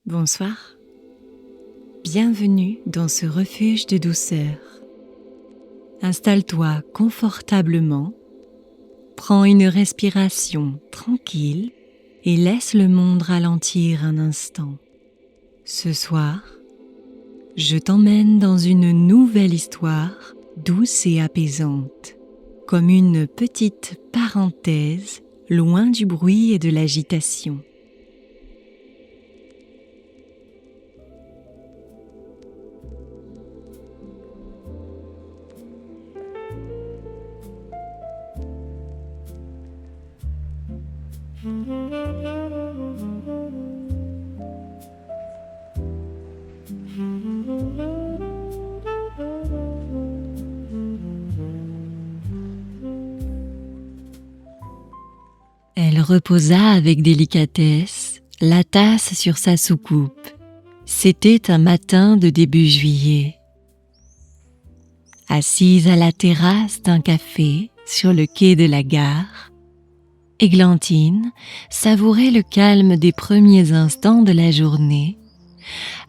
Bonsoir. Bienvenue dans ce refuge de douceur. Installe-toi confortablement, prends une respiration tranquille et laisse le monde ralentir un instant. Ce soir, je t'emmène dans une nouvelle histoire douce et apaisante, comme une petite parenthèse loin du bruit et de l'agitation. Elle reposa avec délicatesse la tasse sur sa soucoupe. C'était un matin de début juillet. Assise à la terrasse d'un café sur le quai de la gare, Églantine savourait le calme des premiers instants de la journée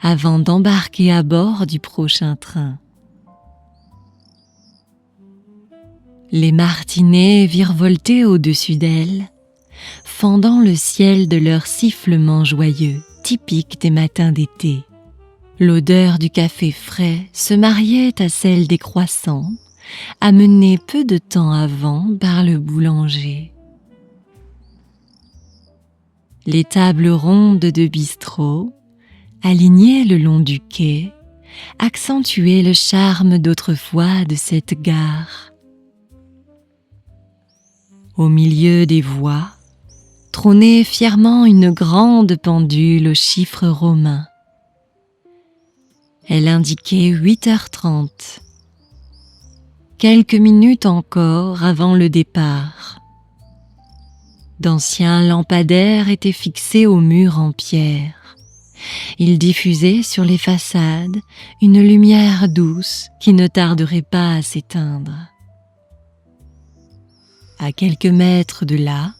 avant d'embarquer à bord du prochain train. Les martinets virevoltaient au-dessus d'elle, fendant le ciel de leurs sifflements joyeux, typiques des matins d'été. L'odeur du café frais se mariait à celle des croissants, amenés peu de temps avant par le boulanger. Les tables rondes de bistrot, alignées le long du quai, accentuaient le charme d'autrefois de cette gare. Au milieu des voies, trônait fièrement une grande pendule aux chiffres romains. Elle indiquait 8h30. Quelques minutes encore avant le départ. D'anciens lampadaires étaient fixés au mur en pierre. Ils diffusaient sur les façades une lumière douce qui ne tarderait pas à s'éteindre. À quelques mètres de là,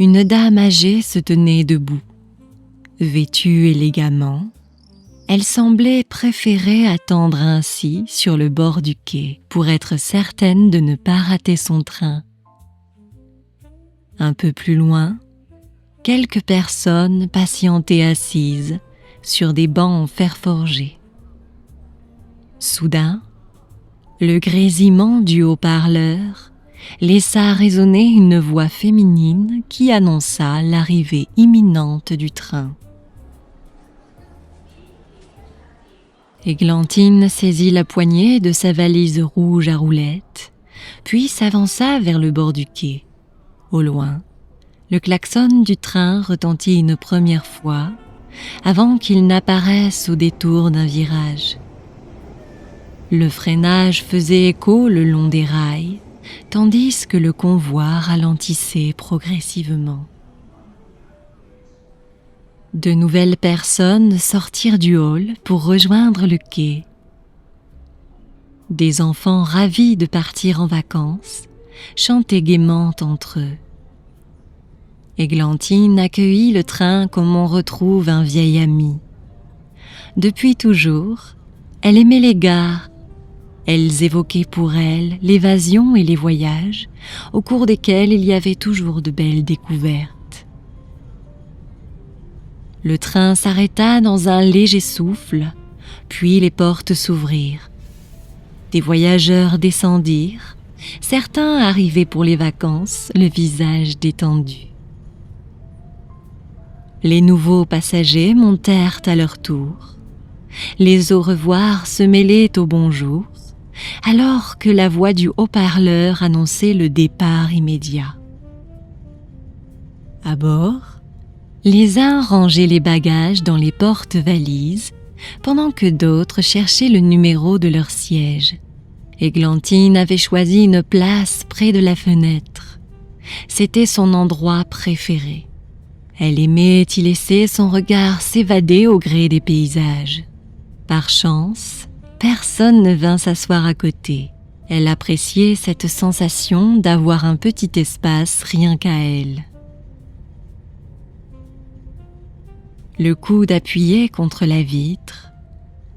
une dame âgée se tenait debout. Vêtue élégamment, elle semblait préférer attendre ainsi sur le bord du quai pour être certaine de ne pas rater son train. Un peu plus loin, quelques personnes patientaient assises sur des bancs en fer forgé. Soudain, le grésillement du haut-parleur laissa résonner une voix féminine qui annonça l'arrivée imminente du train. Églantine saisit la poignée de sa valise rouge à roulettes, puis s'avança vers le bord du quai. Au loin, le klaxon du train retentit une première fois avant qu'il n'apparaisse au détour d'un virage. Le freinage faisait écho le long des rails, tandis que le convoi ralentissait progressivement. De nouvelles personnes sortirent du hall pour rejoindre le quai. Des enfants ravis de partir en vacances chantaient gaiement entre eux. Églantine accueillit le train comme on retrouve un vieil ami. Depuis toujours, elle aimait les gares. Elles évoquaient pour elle l'évasion et les voyages, au cours desquels il y avait toujours de belles découvertes. Le train s'arrêta dans un léger souffle, puis les portes s'ouvrirent. Des voyageurs descendirent, certains arrivaient pour les vacances, le visage détendu. Les nouveaux passagers montèrent à leur tour. Les au revoir se mêlaient au bonjour, alors que la voix du haut-parleur annonçait le départ immédiat. À bord, les uns rangeaient les bagages dans les porte-valises, pendant que d'autres cherchaient le numéro de leur siège. Églantine avait choisi une place près de la fenêtre. C'était son endroit préféré. Elle aimait y laisser son regard s'évader au gré des paysages. Par chance, personne ne vint s'asseoir à côté. Elle appréciait cette sensation d'avoir un petit espace rien qu'à elle. Le coude appuyé contre la vitre,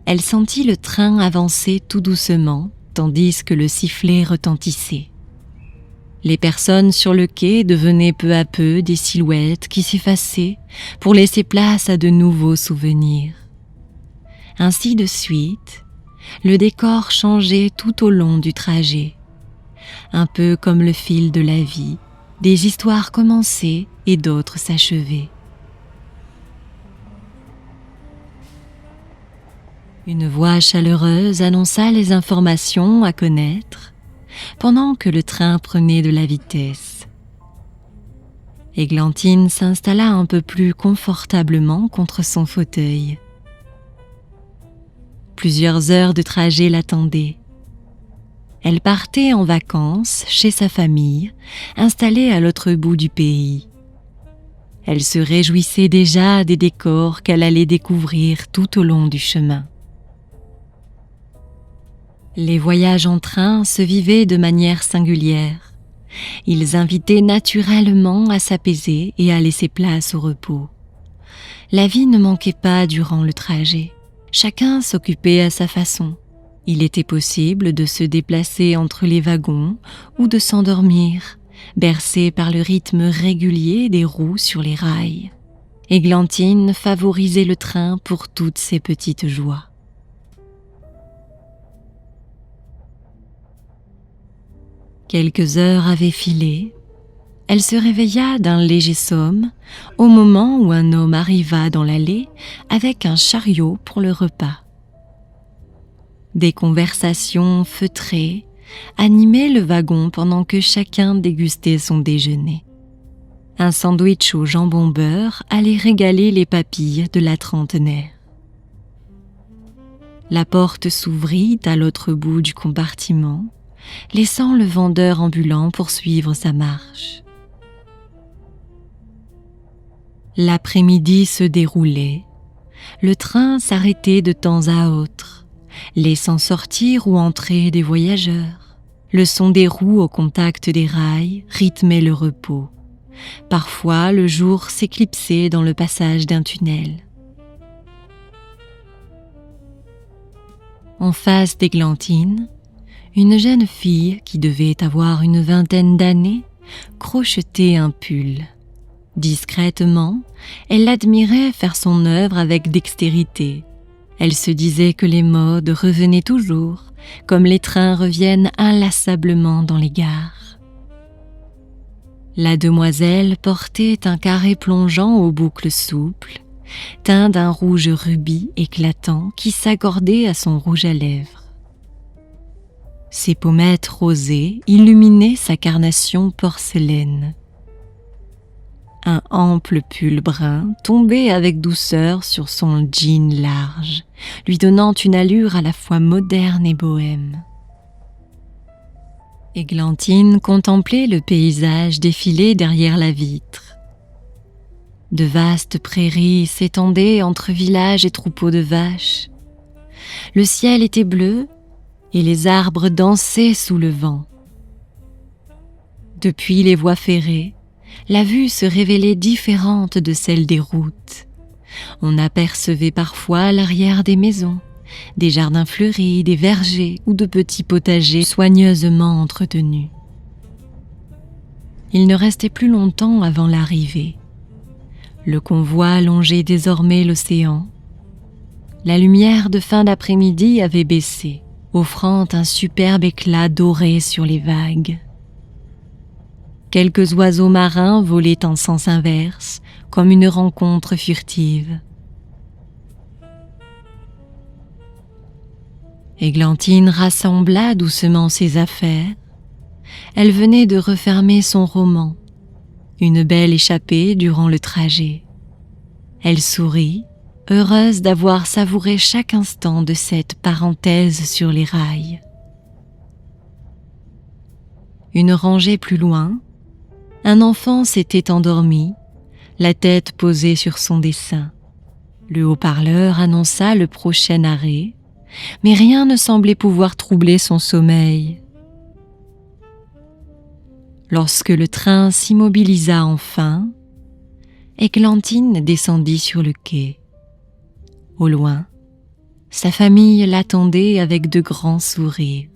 elle sentit le train avancer tout doucement tandis que le sifflet retentissait. Les personnes sur le quai devenaient peu à peu des silhouettes qui s'effaçaient pour laisser place à de nouveaux souvenirs. Ainsi de suite, le décor changeait tout au long du trajet. Un peu comme le fil de la vie, des histoires commençaient et d'autres s'achevaient. Une voix chaleureuse annonça les informations à connaître pendant que le train prenait de la vitesse. Églantine s'installa un peu plus confortablement contre son fauteuil. Plusieurs heures de trajet l'attendaient. Elle partait en vacances chez sa famille, installée à l'autre bout du pays. Elle se réjouissait déjà des décors qu'elle allait découvrir tout au long du chemin. Les voyages en train se vivaient de manière singulière. Ils invitaient naturellement à s'apaiser et à laisser place au repos. La vie ne manquait pas durant le trajet. Chacun s'occupait à sa façon. Il était possible de se déplacer entre les wagons ou de s'endormir, bercé par le rythme régulier des roues sur les rails. Églantine favorisait le train pour toutes ces petites joies. Quelques heures avaient filé. Elle se réveilla d'un léger somme au moment où un homme arriva dans l'allée avec un chariot pour le repas. Des conversations feutrées animaient le wagon pendant que chacun dégustait son déjeuner. Un sandwich au jambon beurre allait régaler les papilles de la trentenaire. La porte s'ouvrit à l'autre bout du compartiment, laissant le vendeur ambulant poursuivre sa marche. L'après-midi se déroulait. Le train s'arrêtait de temps à autre, laissant sortir ou entrer des voyageurs. Le son des roues au contact des rails rythmait le repos. Parfois, le jour s'éclipsait dans le passage d'un tunnel. En face d'Églantine, une jeune fille qui devait avoir une vingtaine d'années crochetait un pull. Discrètement, elle l'admirait faire son œuvre avec dextérité. Elle se disait que les modes revenaient toujours, comme les trains reviennent inlassablement dans les gares. La demoiselle portait un carré plongeant aux boucles souples, teint d'un rouge rubis éclatant qui s'accordait à son rouge à lèvres. Ses pommettes rosées illuminaient sa carnation porcelaine. Un ample pull brun tombait avec douceur sur son jean large, lui donnant une allure à la fois moderne et bohème. Églantine contemplait le paysage défiler derrière la vitre. De vastes prairies s'étendaient entre villages et troupeaux de vaches. Le ciel était bleu et les arbres dansaient sous le vent. Depuis les voies ferrées, la vue se révélait différente de celle des routes. On apercevait parfois l'arrière des maisons, des jardins fleuris, des vergers ou de petits potagers soigneusement entretenus. Il ne restait plus longtemps avant l'arrivée. Le convoi longeait désormais l'océan. La lumière de fin d'après-midi avait baissé, offrant un superbe éclat doré sur les vagues. Quelques oiseaux marins volaient en sens inverse, comme une rencontre furtive. Églantine rassembla doucement ses affaires. Elle venait de refermer son roman, une belle échappée durant le trajet. Elle sourit, heureuse d'avoir savouré chaque instant de cette parenthèse sur les rails. Une rangée plus loin, un enfant s'était endormi, la tête posée sur son dessin. Le haut-parleur annonça le prochain arrêt, mais rien ne semblait pouvoir troubler son sommeil. Lorsque le train s'immobilisa enfin, Églantine descendit sur le quai. Au loin, sa famille l'attendait avec de grands sourires.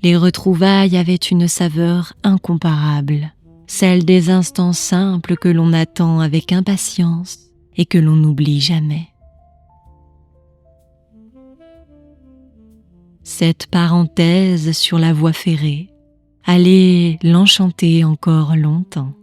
Les retrouvailles avaient une saveur incomparable, celle des instants simples que l'on attend avec impatience et que l'on n'oublie jamais. Cette parenthèse sur la voie ferrée allait l'enchanter encore longtemps.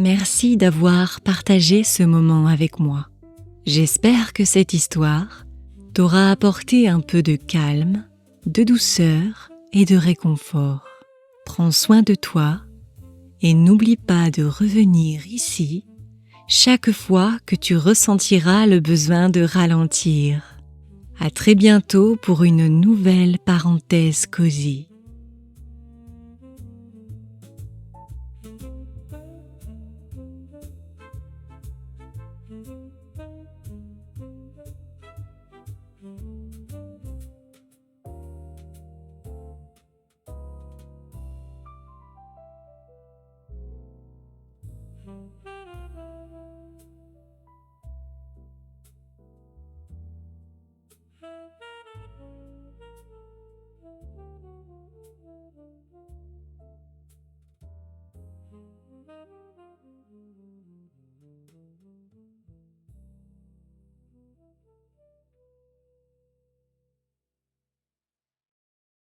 Merci d'avoir partagé ce moment avec moi. J'espère que cette histoire t'aura apporté un peu de calme, de douceur et de réconfort. Prends soin de toi et n'oublie pas de revenir ici chaque fois que tu ressentiras le besoin de ralentir. À très bientôt pour une nouvelle parenthèse cosy.